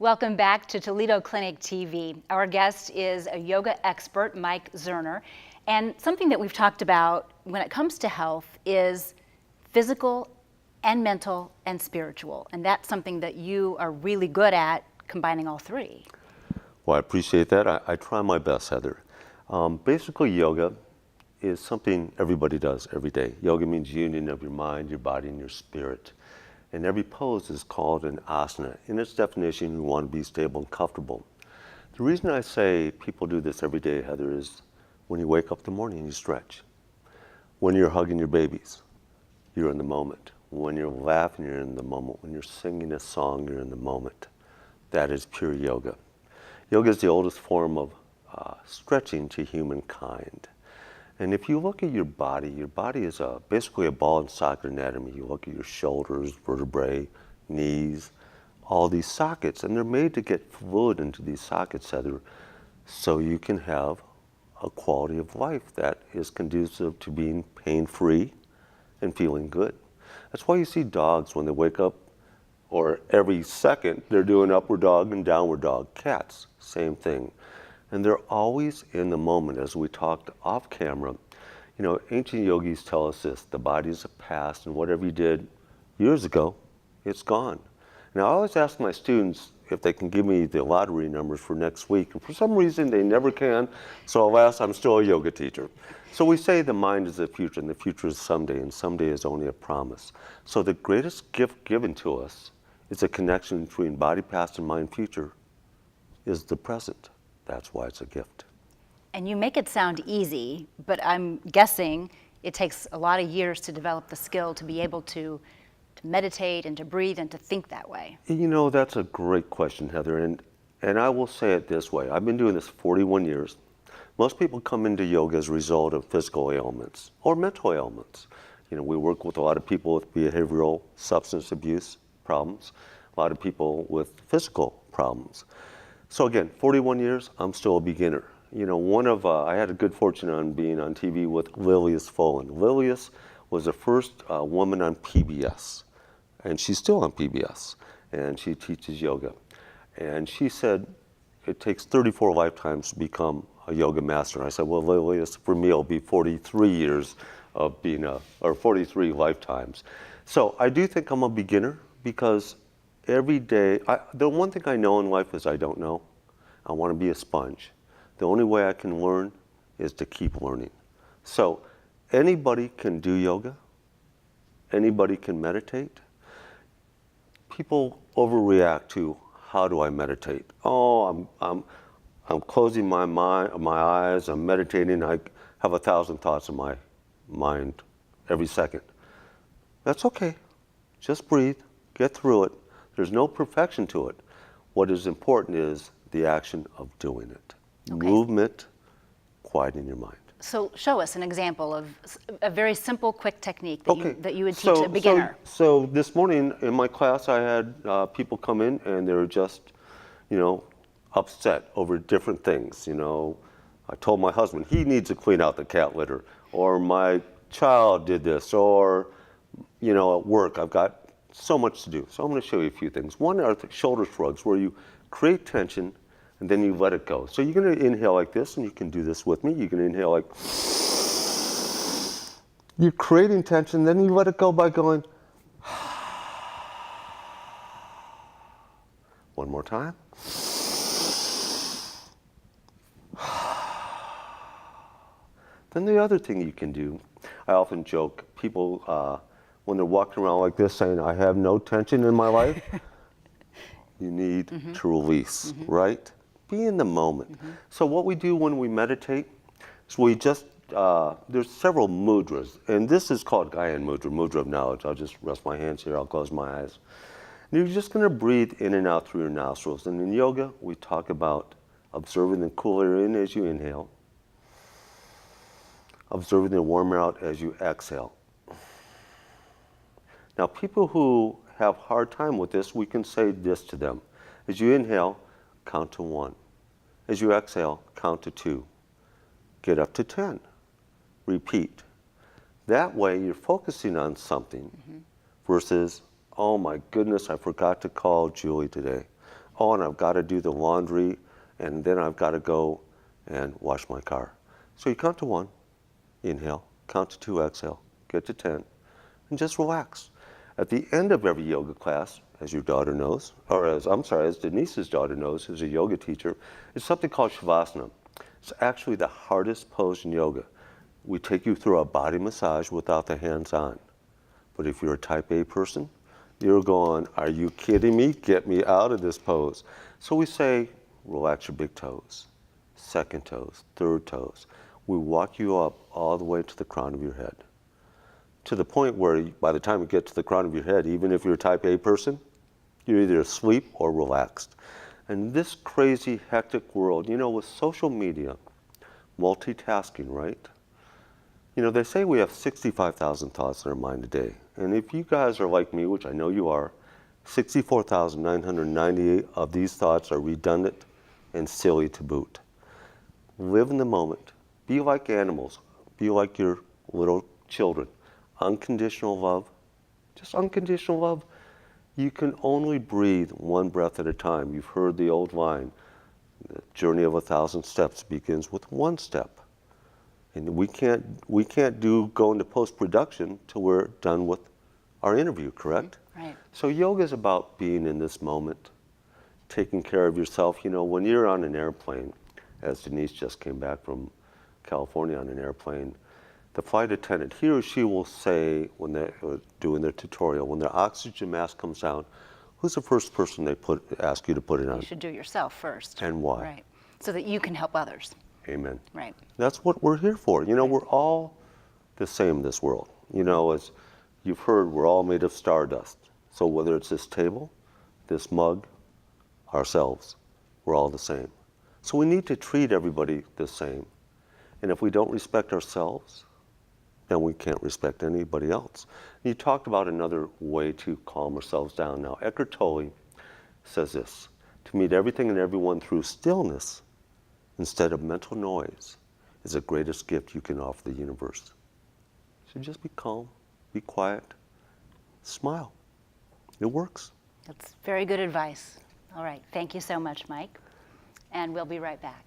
Welcome back to Toledo Clinic TV. Our guest is a yoga expert, Mike Zerner. And something that we've talked about when it comes to health is physical and mental and spiritual. And that's something that you are really good at, combining all three. Well, I appreciate that. I try my best, Heather. Basically, yoga is something everybody does every day. Yoga means union of your mind, your body, and your spirit. And every pose is called an asana. In its definition, you want to be stable and comfortable. The reason I say people do this every day, Heather, is when you wake up in the morning, you stretch. When you're hugging your babies, you're in the moment. When you're laughing, you're in the moment. When you're singing a song, you're in the moment. That is pure yoga. Yoga is the oldest form of stretching to humankind. And if you look at your body is basically a ball and socket anatomy. You look at your shoulders, vertebrae, knees, all these sockets, and they're made to get fluid into these sockets, Heather, so you can have a quality of life that is conducive to being pain-free and feeling good. That's why you see dogs when they wake up, or every second, they're doing upward dog and downward dog. Cats, same thing. And they're always in the moment. As we talked off camera, you know, ancient yogis tell us this: the body is a past, and whatever you did years ago, it's gone. Now, I always ask my students if they can give me the lottery numbers for next week, and for some reason they never can, so alas, I'm still a yoga teacher. So we say the mind is the future, and the future is someday, and someday is only a promise. So the greatest gift given to us is a connection between body, past, and mind, future, is the present. That's why it's a gift. And you make it sound easy, but I'm guessing it takes a lot of years to develop the skill to be able to meditate and to breathe and to think that way. You know, that's a great question, Heather, and I will say it this way. I've been doing this 41 years. Most people come into yoga as a result of physical ailments or mental ailments. You know, we work with a lot of people with behavioral substance abuse problems, a lot of people with physical problems. So again, 41 years, I'm still a beginner. You know, I had a good fortune on being on TV with Lilius Folan. Lilius was the first woman on PBS, and she's still on PBS, and she teaches yoga. And she said, it takes 34 lifetimes to become a yoga master. I said, well, Lilius, for me, it'll be 43 years of being or 43 lifetimes. So I do think I'm a beginner because every day, the one thing I know in life is I don't know. I want to be a sponge. The only way I can learn is to keep learning. So anybody can do yoga. Anybody can meditate. People overreact to, how do I meditate? Oh, I'm closing my eyes, I'm meditating, I have 1,000 thoughts in my mind every second. That's okay. Just breathe, get through it. There's no perfection to it. What is important is the action of doing it. Okay. Movement, quieting your mind. So show us an example of a very simple, quick technique that you would teach a beginner. So this morning in my class, I had people come in and they were just, you know, upset over different things. You know, I told my husband he needs to clean out the cat litter, or my child did this, or, you know, at work I've got so much to do. So I'm going to show you a few things. One are the shoulder shrugs, where you create tension and then you let it go. So you're going to inhale like this, and you can do this with me. You can inhale like, you're creating tension, then you let it go by going, one more time. Then the other thing you can do, I often joke, people, when they're walking around like this saying, I have no tension in my life, you need to release, right? Be in the moment. So what we do when we meditate is we just, there's several mudras, and this is called Gyan Mudra, Mudra of knowledge. I'll just rest my hands here, I'll close my eyes. And you're just gonna breathe in and out through your nostrils. And in yoga, we talk about observing the cool air in as you inhale, observing the warm air out as you exhale. Now, people who have a hard time with this, we can say this to them. As you inhale, count to 1. As you exhale, count to 2. Get up to 10. Repeat. That way, you're focusing on something versus, oh my goodness, I forgot to call Julie today. oh, and I've got to do the laundry, and then I've got to go and wash my car. So you count to 1, inhale, count to 2, exhale, get to 10, and just relax. At the end of every yoga class, as your daughter knows, or as Denise's daughter knows, who's a yoga teacher, it's something called Shavasana. It's actually the hardest pose in yoga. We take you through a body massage without the hands on. But if you're a type A person, you're going, are you kidding me? Get me out of this pose. So we say, relax your big toes, second toes, third toes. We walk you up all the way to the crown of your head. To the point where by the time you get to the crown of your head, even if you're a type A person, you're either asleep or relaxed. And this crazy, hectic world, with social media, multitasking, right? They say we have 65,000 thoughts in our mind a day. And if you guys are like me, which I know you are, 64,998 of these thoughts are redundant and silly to boot. Live in the moment. Be like animals. Be like your little children. Unconditional love. Just unconditional love. You can only breathe one breath at a time. You've heard the old line, the journey of 1,000 steps begins with one step. And we can't go into post-production till we're done with our interview, correct? Right. So yoga is about being in this moment, taking care of yourself. When you're on an airplane, as Denise just came back from California on an airplane, the flight attendant, he or she will say when they're doing their tutorial, when their oxygen mask comes down, who's the first person they ask you to put it on? You should do yourself first. And why? Right. So that you can help others. Amen. Right. That's what we're here for. Right. We're all the same in this world. As you've heard, we're all made of stardust. So whether it's this table, this mug, ourselves, we're all the same. So we need to treat everybody the same. And if we don't respect ourselves, then we can't respect anybody else. You talked about another way to calm ourselves down. Now, Eckhart Tolle says this, to meet everything and everyone through stillness instead of mental noise is the greatest gift you can offer the universe. So just be calm, be quiet, smile. It works. That's very good advice. All right. Thank you so much, Mike. And we'll be right back.